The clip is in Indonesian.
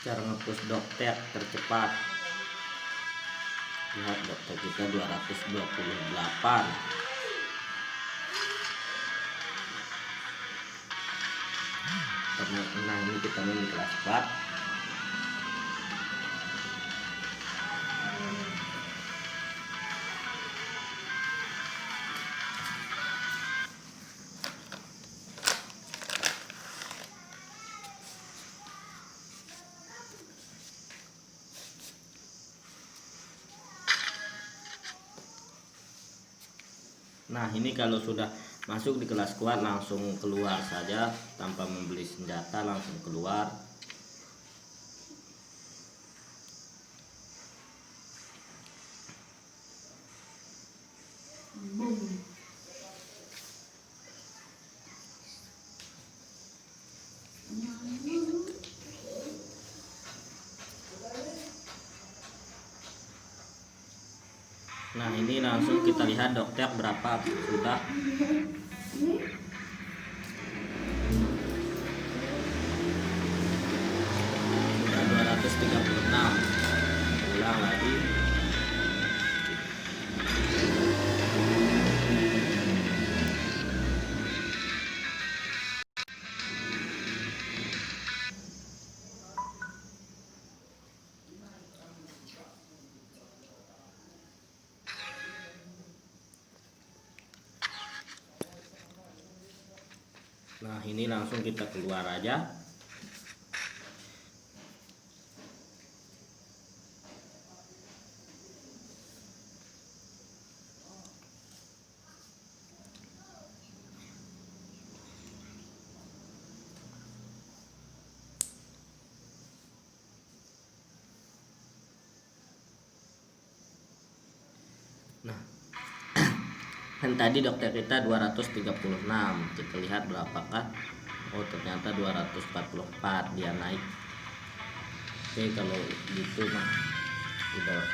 Cara ngepush dokter tercepat. Lihat dokter kita 228. Karena ini kita main di kelas 4. Nah, ini kalau sudah masuk di kelas kuat langsung keluar saja tanpa membeli senjata, langsung keluar. Nah, ini langsung kita lihat dokter berapa sudah. Sudah 236. Ulang lagi. Nah, ini langsung kita keluar aja. Nah, kan tadi dokter kita 236. Kita lihat berapakah. Oh, ternyata 244 dia naik. Oke, kalau gitu mah udah